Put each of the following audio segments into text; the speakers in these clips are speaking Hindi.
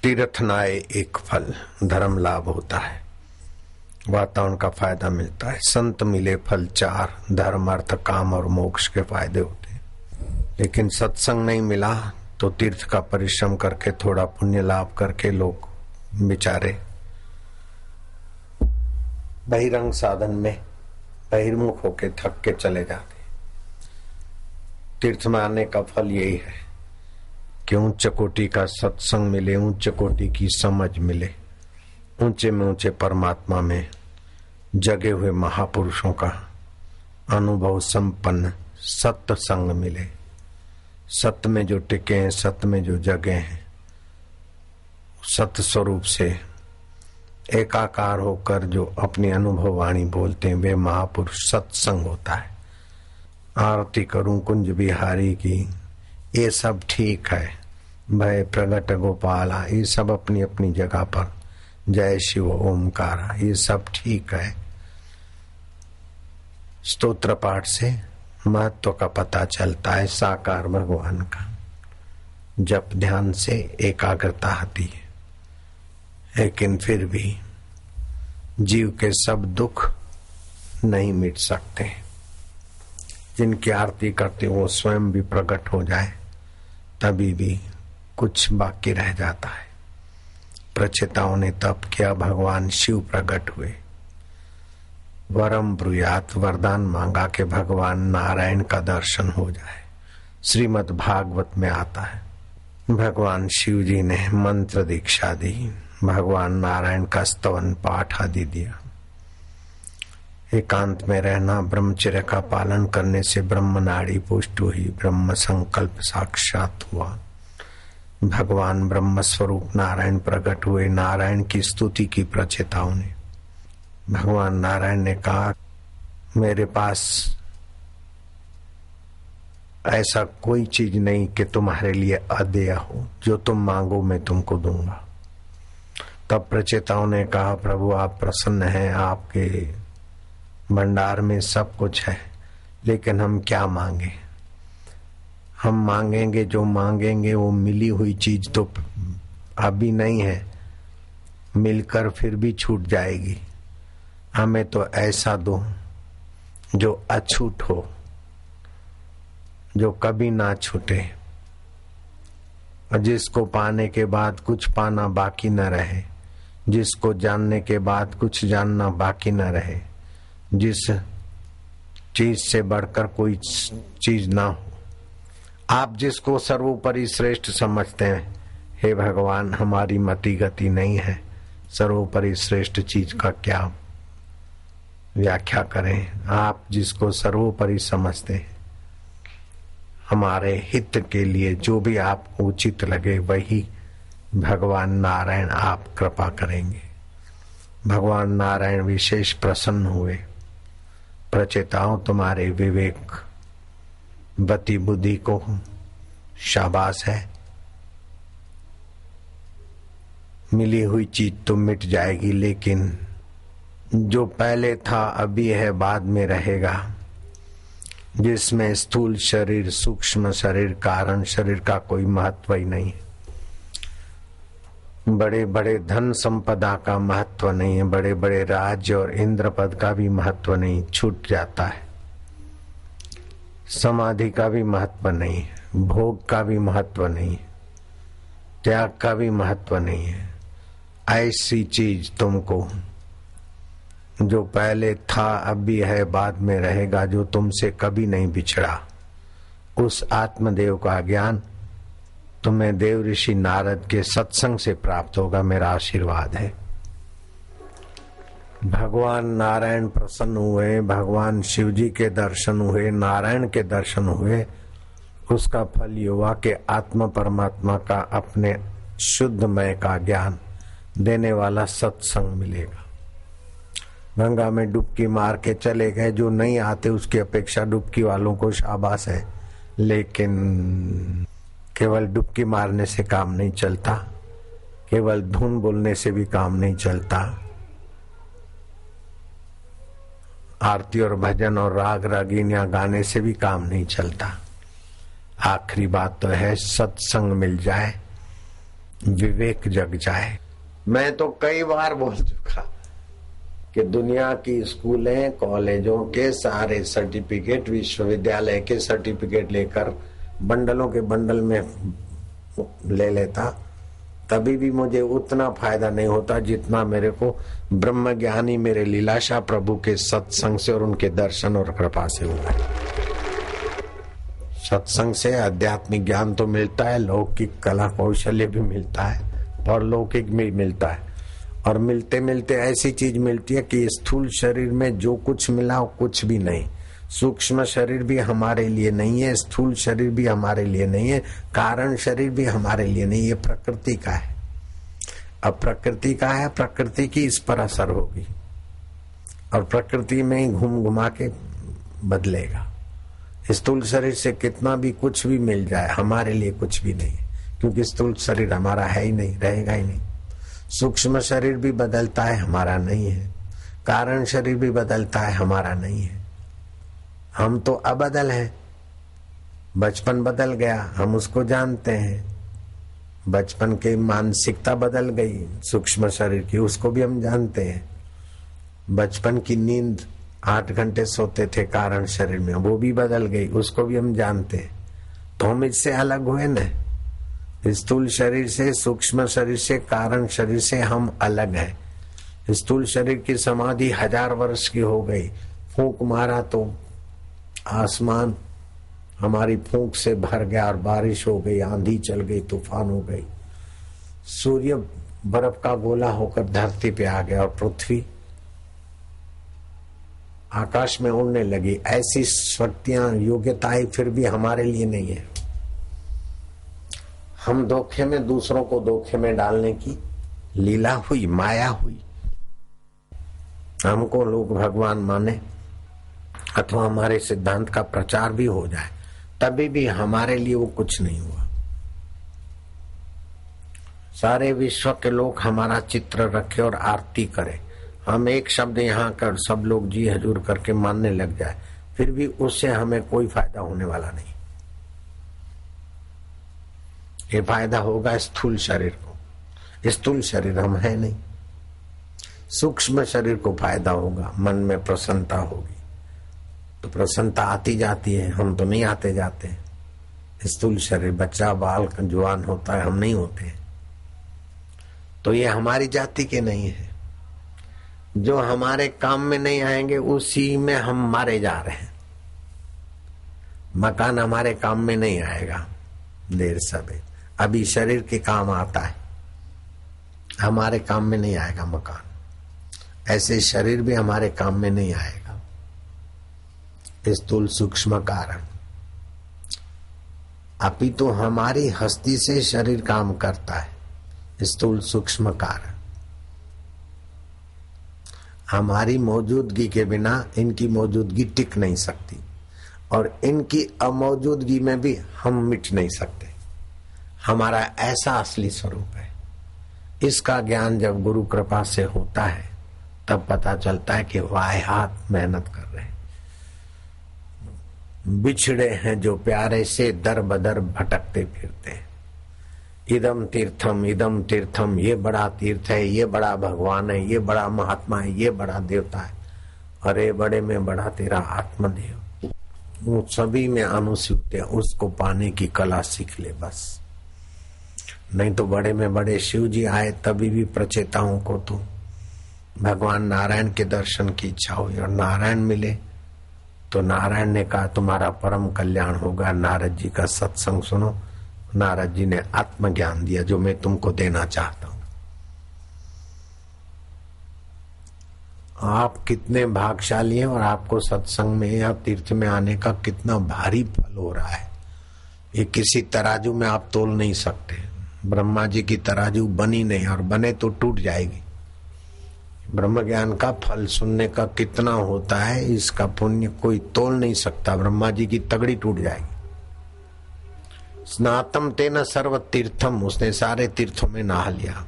तीर्थ नाए एक फल, धर्म लाभ होता है, वातावरण का फायदा मिलता है। संत मिले फल चार, धर्म अर्थ काम और मोक्ष के फायदे होते हैं। लेकिन सत्संग नहीं मिला तो तीर्थ का परिश्रम करके थोड़ा पुण्य लाभ करके लोग बेचारे बहिरंग साधन में बहिर्मुख होके थक के चले जाते। तीर्थ में आने का फल यही है कि उच्च कोटि का सत्संग मिले, उच्च कोटि की समझ मिले, ऊंचे में ऊंचे परमात्मा में जगे हुए महापुरुषों का अनुभव संपन्न सत्संग मिले। सत्य में जो टिके हैं, सत्य में जो जगे हैं, सत्य स्वरूप से एकाकार होकर जो अपनी अनुभव वाणी बोलते हैं वे महापुरुष सत्संग होता है। आरती करूं कुंज बिहारी की, ये सब ठीक है। भय प्रगट गोपाला, ये सब अपनी अपनी जगह पर, जय शिव ओमकारा, ये सब ठीक है। स्तोत्र पाठ से महत्व का पता चलता है साकार भगवान का। जप ध्यान से एकाग्रता आती है, लेकिन फिर भी जीव के सब दुख नहीं मिट सकते। जिनकी आरती करते वो स्वयं भी प्रकट हो जाए तभी भी कुछ बाकी रह जाता है। प्रचेताओं ने तप किया, भगवान शिव प्रकट हुए। वरम ब्रूयात, वरदान मांगा कि भगवान नारायण का दर्शन हो जाए। श्रीमद् भागवत में आता है भगवान शिव जी ने मंत्र दीक्षा दी, भगवान नारायण का स्तवन पाठ आदि दिया। एकांत में रहना, ब्रह्मचर्य का पालन करने से ब्रह्म नाड़ी पुष्ट हुई, ब्रह्म संकल्प साक्षात हुआ। भगवान ब्रह्म स्वरूप नारायण प्रकट हुए। नारायण की स्तुति की प्रचेताओं ने। भगवान नारायण ने कहा, मेरे पास ऐसा कोई चीज नहीं कि तुम्हारे लिए अदेय हो, जो तुम मांगो मैं तुमको दूंगा। तब प्रचेताओं ने कहा, प्रभु आप प्रसन्न हैं, आपके भंडार में सब कुछ है, लेकिन हम क्या मांगे? हम मांगेंगे, जो मांगेंगे वो मिली हुई चीज तो अभी नहीं है, मिलकर फिर भी छूट जाएगी। हमें तो ऐसा दो जो अछूट हो, जो कभी ना छूटे, और जिसको पाने के बाद कुछ पाना बाकी न रहे, जिसको जानने के बाद कुछ जानना बाकी न रहे, जिस चीज से बढ़कर कोई चीज ना हो। आप जिसको सर्वोपरि श्रेष्ठ समझते हैं, हे भगवान हमारी मति गति नहीं है, सर्वोपरि श्रेष्ठ चीज का क्या व्याख्या करें। आप जिसको सर्वोपरि समझते हैं, हमारे हित के लिए जो भी आपको उचित लगे वही भगवान नारायण आप कृपा करेंगे। भगवान नारायण विशेष प्रसन्न हुए। प्रचेताओं तुम्हारे विवेक बती बुद्धि को शाबाश है, मिली हुई चीज तो मिट जाएगी, लेकिन जो पहले था अभी है बाद में रहेगा, जिसमें स्थूल शरीर सूक्ष्म शरीर कारण शरीर का कोई महत्व ही नहीं है। बड़े बड़े धन संपदा का महत्व नहीं है, बड़े बड़े राज्य और इंद्र पद का भी महत्व नहीं, छूट जाता है। समाधि का भी महत्व नहीं है, भोग का भी महत्व नहीं है, त्याग का भी महत्व नहीं है। ऐसी चीज तुमको जो पहले था अभी है बाद में रहेगा, जो तुमसे कभी नहीं बिछड़ा, उस आत्मदेव का ज्ञान तुम्हें देव ऋषि नारद के सत्संग से प्राप्त होगा। मेरा आशीर्वाद है। भगवान नारायण प्रसन्न हुए, भगवान शिव जी के दर्शन हुए, नारायण के दर्शन हुए। उसका फल ये हुआ कि आत्मा परमात्मा का अपने शुद्धमय का ज्ञान देने वाला सत्संग मिलेगा। गंगा में डुबकी मार के चले गए, जो नहीं आते उसकी अपेक्षा डुबकी वालों को शाबाश है, लेकिन केवल डुबकी मारने से काम नहीं चलता, केवल धुन बोलने से भी काम नहीं चलता, आरती और भजन और राग रागिनियां गाने से भी काम नहीं चलता। आखिरी बात तो है सत्संग मिल जाए, विवेक जग जाए। मैं तो कई बार बोल चुका कि दुनिया की स्कूलें कॉलेजों के सारे सर्टिफिकेट, विश्वविद्यालय के सर्टिफिकेट लेकर बंडलों के बंडल में ले लेता, तभी भी मुझे उतना फायदा नहीं होता जितना मेरे को ब्रह्म ज्ञानी मेरे लीलाशाह प्रभु के सत्संग से और उनके दर्शन और कृपा से हुआ है। सत्संग से आध्यात्मिक ज्ञान तो मिलता है, लौकिक कला कौशल्य भी मिलता है और लौकिक भी मिलता है, और मिलते मिलते ऐसी चीज मिलती है कि स्थूल शरीर में जो कुछ मिला वो कुछ भी नहीं। सूक्ष्म शरीर भी हमारे लिए नहीं है, स्थूल शरीर भी हमारे लिए नहीं है, कारण शरीर भी हमारे लिए नहीं, ये प्रकृति का है। अब प्रकृति का है, प्रकृति की इस पर असर होगी और प्रकृति में ही घूम घुमा के बदलेगा। स्थूल शरीर से कितना भी कुछ भी मिल जाए हमारे लिए कुछ भी नहीं है, क्योंकि स्थूल शरीर हमारा है ही नहीं, रहेगा ही नहीं। सूक्ष्म शरीर भी बदलता है, हमारा नहीं है। कारण शरीर भी बदलता है, हमारा नहीं है। हम तो अबदल हैं। बचपन बदल गया, हम उसको जानते हैं। बचपन की मानसिकता बदल गई, सूक्ष्म शरीर की, उसको भी हम जानते हैं। बचपन की नींद 8 घंटे सोते थे कारण शरीर में, वो भी बदल गई, उसको भी हम जानते हैं। तो हम इससे अलग हुए न, स्थूल शरीर से, सूक्ष्म शरीर से, कारण शरीर से हम अलग हैं। स्थूल शरीर की समाधि 1000 वर्ष की हो गई, फूंक मारा तो आसमान हमारी फूंक से भर गया और बारिश हो गई, आंधी चल गई, तूफान हो गई। सूर्य बर्फ का गोला होकर धरती पे आ गया और पृथ्वी आकाश में उड़ने लगी। ऐसी शक्तियां, योग्यताएं फिर भी हमारे लिए नहीं है। हम धोखे में, दूसरों को धोखे में डालने की लीला हुई, माया हुई। हमको लोग भगवान माने अथवा हमारे सिद्धांत का प्रचार भी हो जाए, तभी भी हमारे लिए वो कुछ नहीं हुआ। सारे विश्व के लोग हमारा चित्र रखे और आरती करें, हम एक शब्द यहाँ कर सब लोग जी हजूर करके मानने लग जाए, फिर भी उससे हमें कोई फायदा होने वाला नहीं। ये फायदा होगा स्थूल शरीर को, स्थूल शरीर हम है नहीं। सूक्ष्म शरीर को फायदा होगा, मन में प्रसन्नता होगी, तो प्रसन्नता आती जाती है, हम तो नहीं आते जाते। स्थूल शरीर बच्चा बाल जवान होता है, हम नहीं होते। तो ये हमारी जाति के नहीं है। जो हमारे काम में नहीं आएंगे उसी में हम मारे जा रहे हैं। मकान हमारे काम में नहीं आएगा देर सवेर, अभी शरीर के काम आता है, हमारे काम में नहीं आएगा मकान। ऐसे शरीर भी हमारे काम में नहीं आएगा। स्थूल सूक्ष्म कारण, अपितु हमारी हस्ती से शरीर काम करता है। स्थूल सूक्ष्म कारण, हमारी मौजूदगी के बिना इनकी मौजूदगी टिक नहीं सकती, और इनकी अमौजूदगी में भी हम मिट नहीं सकते। हमारा ऐसा असली स्वरूप है। इसका ज्ञान जब गुरु कृपा से होता है तब पता चलता है कि वाहियात मेहनत कर रहे हैं। बिछड़े हैं जो प्यारे से, दर बदर भटकते फिरते हैं। इदम तीर्थम, ये बड़ा तीर्थ है, ये बड़ा भगवान है, ये बड़ा महात्मा है, ये बड़ा देवता है। अरे बड़े में बड़ा तेरा आत्मदेव, वो सभी में अनुसूत है, उसको पाने की कला सीख ले बस। नहीं तो बड़े में बड़े शिव जी आए तभी भी प्रचेताओं को तो भगवान नारायण के दर्शन की इच्छा हुई, और नारायण मिले तो नारायण ने कहा तुम्हारा परम कल्याण होगा। नारद जी का सत्संग सुनो, नारद जी ने आत्मज्ञान दिया जो मैं तुमको देना चाहता हूं। आप कितने भाग्यशाली हैं और आपको सत्संग में या तीर्थ में आने का कितना भारी फल हो रहा है, ये किसी तराजू में आप तोल नहीं सकते। ब्रह्मा जी की तराजू बनी नहीं, और बने तो टूट जाएगी। ब्रह्म ज्ञान का फल सुनने का कितना होता है, इसका पुण्य कोई तोल नहीं सकता। ब्रह्मा जी की तगड़ी टूट जाएगी। स्नातम तेन सर्व तीर्थम, उसने सारे तीर्थों में नहा लिया।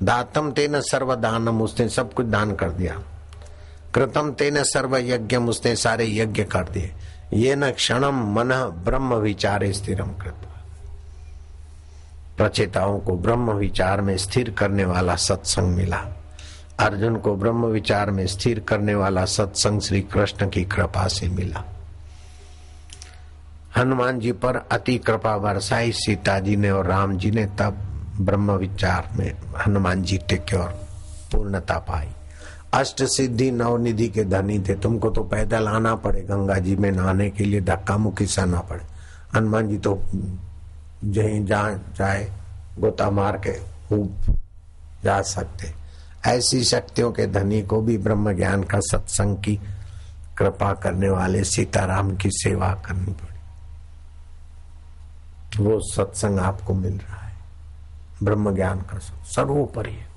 दातम तेन सर्व दानम, उसने सब कुछ दान कर दिया। कृतम तेन सर्व यज्ञम, उसने सारे यज्ञ कर दिए। ये न क्षणम मन ब्रह्म विचारे स्थिरम कृत, प्रचेताओं को ब्रह्म विचार में स्थिर करने वाला सत्संग मिला। अर्जुन को ब्रह्म विचार में स्थिर करने वाला सत्संग श्री कृष्ण की कृपा से मिला। हनुमान जी पर अति कृपा बरसाई सीता जी ने और राम जी ने, तब ब्रह्म विचार में हनुमान जी टिके और पूर्णता पाई। अष्ट सिद्धि नवनिधि के धनी थे, तुमको तो पैदल आना पड़े, गंगा जी में नहाने के लिए धक्का मुक्की सहना पड़े। हनुमान जी तो जहीं जहाँ जाए गोता मार के खूब जा सकते। ऐसी शक्तियों के धनी को भी ब्रह्म ज्ञान का सत्संग की कृपा करने वाले सीताराम की सेवा करनी पड़ी। वो सत्संग आपको मिल रहा है, ब्रह्म ज्ञान का सर्वोपरि है।